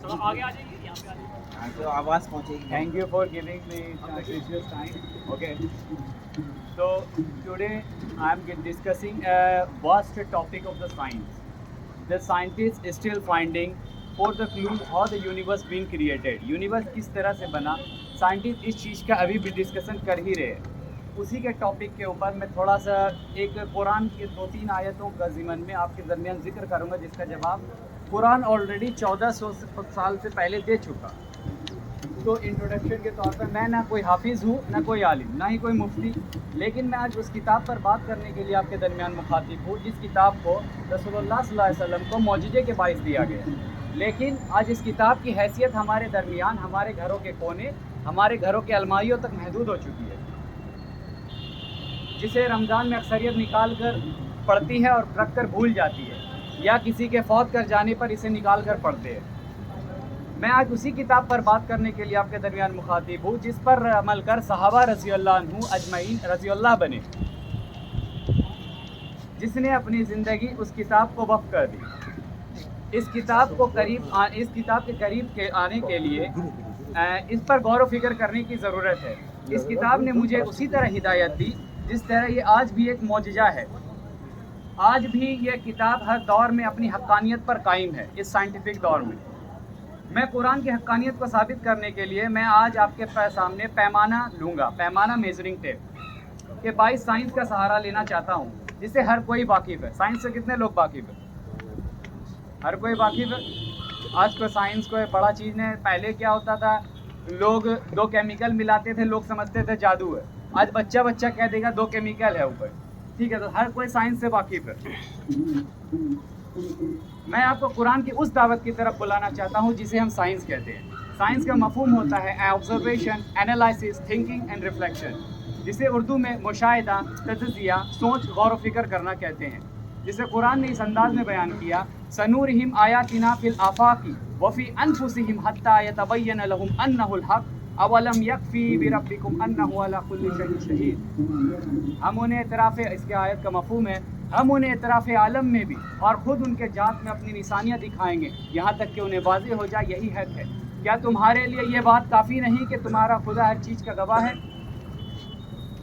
थोड़ा आगे आ जाइए, यहाँ पे आ जाइए। तो आवाज़ पहुँचेगी। Thank you for giving me the precious time. Okay. So today I am discussing a vast topic of the science. The scientists is still finding for the clue how the universe been created. Universe किस तरह से बना, scientist इस चीज़ का अभी भी discussion कर ही रहे हैं. उसी के टॉपिक के ऊपर मैं थोड़ा सा एक कुरान के 2-3 आयतों का ज़िमन में आपके दरमियान जिक्र करूँगा, जिसका जवाब कुरान ऑलरेडी 1400 साल से पहले दे चुका. तो इंट्रोडक्शन के तौर पर मैं ना कोई हाफिज़ हूँ, ना कोई आलिम, ना ही कोई मुफ्ती, लेकिन मैं आज उस किताब पर बात करने के लिए आपके दरमियान मुखातिब हूँ जिस किताब को रसूलुल्लाह सल्लल्लाहु अलैहि वसल्लम को मौजूदे के बाइस दिया गया. लेकिन आज इस किताब की हैसियत हमारे दरमियान, हमारे घरों के कोने, हमारे घरों के अलमारियों तक महदूद हो चुकी है, जिसे रमज़ान में अक्सरियत निकाल कर पढ़ती है और रख कर भूल जाती है, या किसी के फौत कर जाने पर इसे निकाल कर पढ़ते हैं. मैं आज उसी किताब पर बात करने के लिए आपके दरमियान मुखातिब हूँ जिस पर अमल कर सहाबा रज़ी अल्लाह अन्हु अजमईन रज़ी अल्लाह बने, जिसने अपनी ज़िंदगी उस किताब को वक़्फ़ कर दी. इस किताब के करीब के आने के लिए इस पर गौर व फिक्र करने की ज़रूरत है. इस किताब ने मुझे उसी तरह हिदायत दी जिस तरह ये आज भी एक मौजज़ा है. आज भी ये किताब हर दौर में अपनी हक्कानियत पर कायम है. इस साइंटिफिक दौर में मैं कुरान की हक्कानियत को साबित करने के लिए मैं आज आपके सामने पैमाना लूँगा, पैमाना मेजरिंग टेप के बाइस साइंस का सहारा लेना चाहता हूँ, जिससे हर कोई वाकिफ़ है. साइंस से कितने लोग वाकिफ़ है? हर कोई वाकिफ़ है. आज को साइंस को बड़ा चीज़ ने, पहले क्या होता था, लोग 2 केमिकल मिलाते थे, लोग समझते थे जादू है. आज बच्चा कह देगा 2 केमिकल है ऊपर, ठीक है, तो हर कोई साइंस से वाकिफ़ है. मैं आपको कुरान की उस दावत की तरफ बुलाना चाहता हूँ जिसे हम साइंस कहते हैं. साइंस का मफ़हूम होता है observation, analysis, thinking and reflection, जिसे उर्दू में मुशाहिदा, तज़किया, सोच, गौर व फिक्र करना कहते हैं. जिसे कुरान ने इस अंदाज में बयान किया, सनूरिहिम आयातिना फिल आफाकी व फी अनफुसिहिम हत्ता यतबय्यन लहुम अन्नहुल हक़ अवलम यकफ़ी बिरब्बिकुम अन्नहु अला कुल्लि शैइन शहीद. हम उन्हें इतराफ़, इसके आयत का मफ़हूम है, हम उन्हें इतराफ़ आलम में भी और ख़ुद उनके जात में अपनी निशानियाँ दिखाएंगे यहाँ तक कि उन्हें वाज़ेह हो जाए यही हक़ है. क्या तुम्हारे लिए ये बात काफ़ी नहीं कि तुम्हारा खुदा हर चीज़ का गवाह है?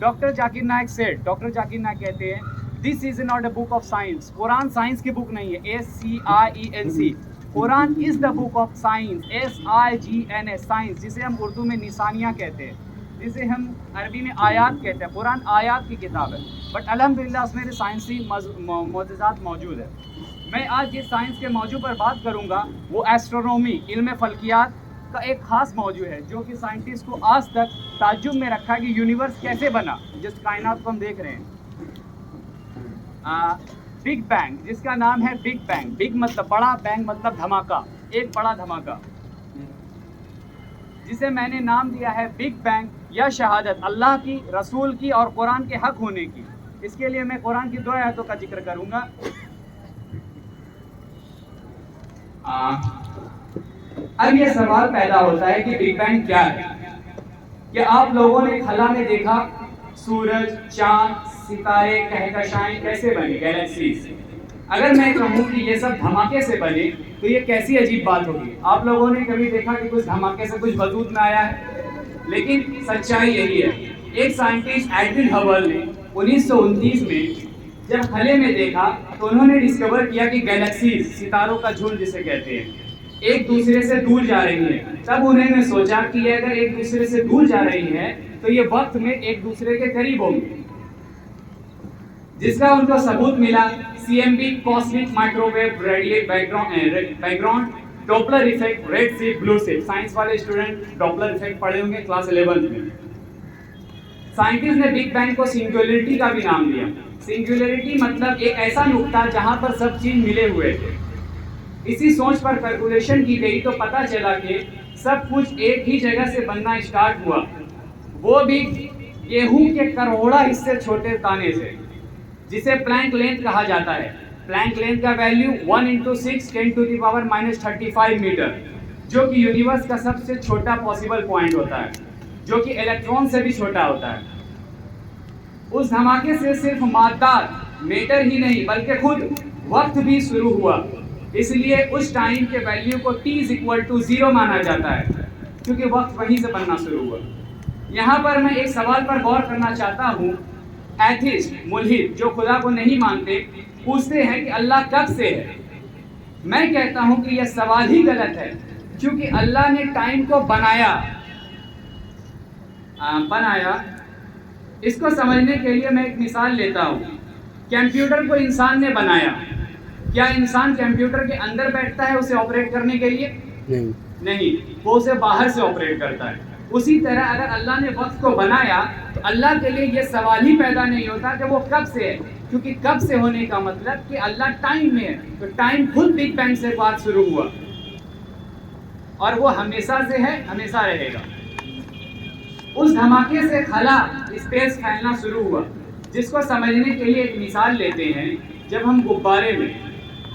Doctor Zakir Naik said, doctor Zakir Naik कहते हैं, this is not a book of science. Quran science की बुक नहीं है, SCIENC. Quran is the book of science, SIGNS, science, जिसे हम उर्दू में निशानियाँ कहते हैं, जिसे हम अरबी में आयात कहते हैं. कुरान आयात की किताब है, बट अल्हम्दुलिल्लाह उसमें साइंसी मौजूज़ात मौजूद है. मैं आज जिस साइंस के मौजू पर बात करूँगा वो एस्ट्रोनॉमी, इल्म फ़ल्कियात का एक ख़ास मौजू है, जो कि साइंटिस्ट को आज तक ताज्जुब में रखा कि यूनिवर्स कैसे बना, जिस कायनात को हम देख रहे हैं. बिग बैंग, जिसका नाम है बिग बैंग. बिग मतलब बड़ा, बैंग मतलब धमाका, एक बड़ा धमाका, जिसे मैंने नाम दिया है बिग बैंग या शहादत अल्लाह की, रसूल की और कुरान के हक होने की. इसके लिए मैं कुरान की 2 आयतों का जिक्र करूंगा. अब ये सवाल पैदा होता है कि बिग बैंग क्या है. क्या आप लोगों ने खला में देखा सूरज, चांद, सितारे, कहकशाएं कैसे बने, गैलेक्सीज? अगर मैं कहूँ कि ये सब धमाके से बने तो ये कैसी अजीब बात होगी. आप लोगों ने कभी देखा कि कुछ धमाके से कुछ वजूद में आया है? लेकिन सच्चाई यही है. एक साइंटिस्ट एडविन हबल ने 1929 में जब खले में देखा तो उन्होंने डिस्कवर किया कि गैलेक्सीज, सितारों का झुंड जिसे कहते हैं, एक दूसरे से दूर जा रही है. तब उन्होंने सोचा कि अगर एक दूसरे से दूर जा रही है तो ये वक्त में एक दूसरे के करीब होंगी, जिसका उनको सबूत मिला CMB, cosmic microwave radiate background Doppler effect, red shift, blue shift. Science वाले स्टूडेंट डॉपलर इफेक्ट पढ़े होंगे क्लास 11 में. साइंटिस्ट ने बिग बैंग को सिंगुलरिटी का भी नाम दिया. सिंगुलरिटी मतलब एक ऐसा नुक्ता जहां पर सब चीज मिले हुए थे. इसी सोच पर कैलकुलेशन की गई तो पता चला कि सब कुछ एक ही जगह से बनना स्टार्ट हुआ, वो भी गेहूं के करोड़ा हिस्से छोटे दाने से, जिसे प्लैंक लेंथ कहा जाता है. प्लैंक लेंथ का वैल्यू 1 × 6 10⁻⁻35 मीटर, जो कि यूनिवर्स का सबसे छोटा पॉसिबल पॉइंट होता है, जो कि इलेक्ट्रॉन से भी छोटा होता है. उस धमाके से सिर्फ मादा, मेटर ही नहीं बल्कि खुद वक्त भी शुरू हुआ. اس لیے اس ٹائم کے ویلیو کو t=0 مانا جاتا ہے، کیونکہ وقت وہیں سے بننا شروع ہوا۔ یہاں پر میں ایک سوال پر غور کرنا چاہتا ہوں۔ ایتھسٹ، ملحد، جو خدا کو نہیں مانتے، پوچھتے ہیں کہ اللہ کب سے ہے۔ میں کہتا ہوں کہ یہ سوال ہی غلط ہے، کیونکہ اللہ نے ٹائم کو بنایا۔ اس کو سمجھنے کے لیے میں ایک مثال لیتا ہوں۔ کمپیوٹر کو انسان نے بنایا، کیا انسان کمپیوٹر کے اندر بیٹھتا ہے اسے آپریٹ کرنے کے لیے؟ نہیں، وہ اسے باہر سے آپریٹ کرتا ہے۔ اسی طرح اگر اللہ نے وقت کو بنایا تو اللہ کے لیے یہ سوال ہی پیدا نہیں ہوتا کہ وہ کب سے ہے، کیونکہ کب سے ہونے کا مطلب کہ اللہ ٹائم میں ہے، تو ٹائم خود بگ بینگ سے بات شروع ہوا اور وہ ہمیشہ سے ہے، ہمیشہ رہے گا۔ اس دھماکے سے خلا، اسپیس پھیلنا شروع ہوا، جس کو سمجھنے کے لیے ایک مثال لیتے ہیں۔ جب ہم غبارے میں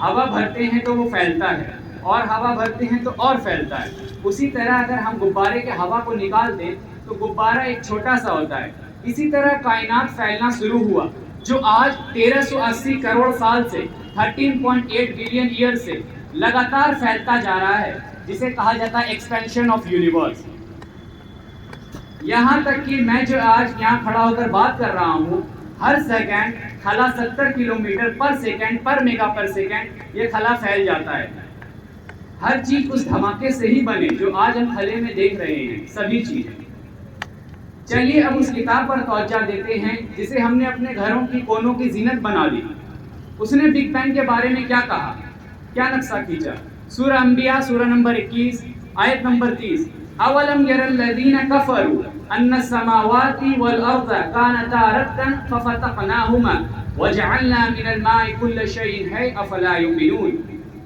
ہوا بھرتے ہیں تو وہ پھیلتا ہے، اور ہوا بھرتے ہیں تو اور پھیلتا ہے۔ اسی طرح اگر ہم غبارے کے ہوا کو نکال دیں تو غبارہ ایک چھوٹا سا ہوتا ہے۔ اسی طرح کائنات پھیلنا شروع ہوا، جو آج 1380 کروڑ سال سے 13.8 بلین ایئر سے لگاتار پھیلتا جا رہا ہے، جسے کہا جاتا ہے ایکسپینشن آف یونیورس۔ یہاں تک کہ میں جو آج یہاں کھڑا ہو کر بات کر رہا ہوں، ہر سیکنڈ خلا 70 کلومیٹر پر سیکنڈ پر میگا پر سیکنڈ یہ خلا پھیل جاتا ہے۔ ہر چیز اس دھماکے سے ہی بنے جو آج ہم خلے میں دیکھ رہے ہیں، سبھی چیزیں۔ چلیے اب اس کتاب پر توجہ دیتے ہیں جسے ہم نے اپنے گھروں کی کونوں کی زینت بنا دی۔ اس نے بگ بینگ کے بارے میں کیا کہا، کیا نقشہ کھینچا؟ سورہ انبیاء سورہ نمبر 21 آیت نمبر 30، اولم یر الذین کفروا ان السماوات والارض کانتا رتقا ففتقناہما وجعلنا من الماء كل شيء حي افلا يؤمنون۔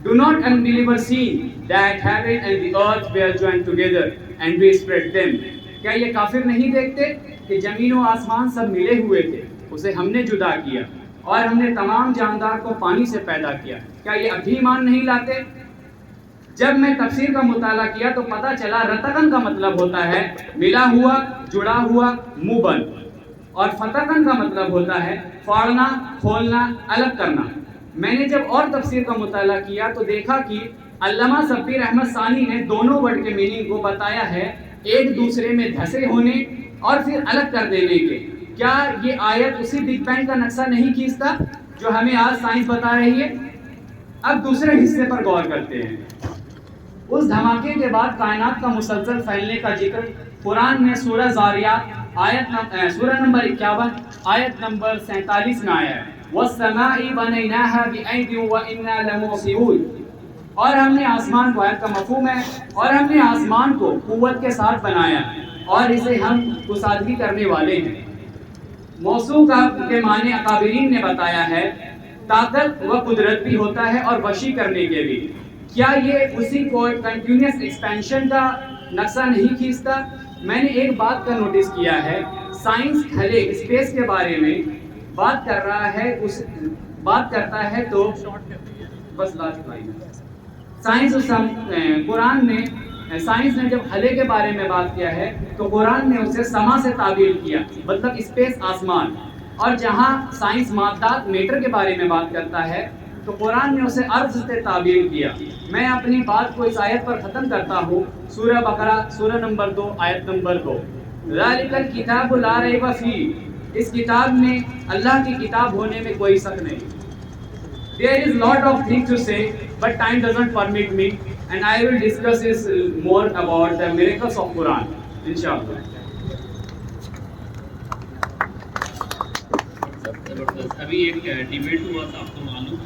Do not unbelievers see that heaven and the earth were joined together and we spread them؟ کیا یہ کافر نہیں دیکھتے کہ زمین و آسمان سب ملے ہوئے تھے، اسے ہم نے جدا کیا اور ہم نے تمام جاندار کو پانی سے پیدا کیا؟ کیا یہ ابھی ایمان نہیں لاتے؟ جب میں تفسیر کا مطالعہ کیا تو پتہ چلا رتقن کا مطلب ہوتا ہے ملا ہوا، جڑا ہوا، منہ بند، اور فتقن کا مطلب ہوتا ہے پھاڑنا، کھولنا، الگ کرنا۔ میں نے جب اور تفسیر کا مطالعہ کیا تو دیکھا کہ علامہ شبیر احمد ثانی نے دونوں ورڈ کے میننگ کو بتایا ہے، ایک دوسرے میں دھسے ہونے اور پھر الگ کر دینے کے۔ کیا یہ آیت اسی بگ بینگ کا نقشہ نہیں کھینچتا جو ہمیں آج سائنس بتا رہی ہے؟ اب دوسرے حصے پر غور کرتے ہیں۔ اس دھماکے کے بعد کائنات کا مسلسل پھیلنے کا ذکر قرآن میں سورہ زاریات سورہ نمبر 51 آیت نمبر 47 میں آیا ہے، وَالسَّمَاءِ بَنَيْنَاهَا بِأَيْدٍ وَإِنَّا لَمُوسِعُونَ۔ اور ہم نے آسمان کو، آیت کا مفہوم ہے، اور ہم نے آسمان کو قوت کے ساتھ بنایا اور اسے ہم کشادگی کرنے والے ہیں۔ موصوف کے معنی اکابرین نے بتایا ہے، طاقت و قدرت بھی ہوتا ہے اور وسیع کرنے کے بھی۔ کیا یہ اسی کو کنٹینیوس ایکسپینشن کا نقشہ نہیں کھینچتا؟ میں نے ایک بات کا نوٹس کیا ہے، سائنس خلے اسپیس کے بارے میں بات کر رہا ہے، بات کرتا ہے تو بس قرآن نے سائنس نے جب خلے کے بارے میں بات کیا ہے تو قرآن نے اسے سما سے تعبیر کیا، مطلب اسپیس، آسمان۔ اور جہاں سائنس مادات، میٹر کے بارے میں بات کرتا ہے تو قرآن نے اسے ارض سے تعبیر کیا۔ میں اپنی بات کو اس آیت پر ختم کرتا ہوں، سورہ بقرہ سورہ نمبر 2 آیت نمبر 2، ذَلِكَ الْكِتَابُ لَا رَيْبَ فِيهِ۔ اس کتاب میں اللہ کی کتاب ہونے میں کوئی شک نہیں۔ There is lot of things to say, but time doesn't permit me, and I will discuss this more about the miracles of Quran, inshallah. ابھی ایک ڈیبیٹ ہوا تھا، آپ کو معلوم ہے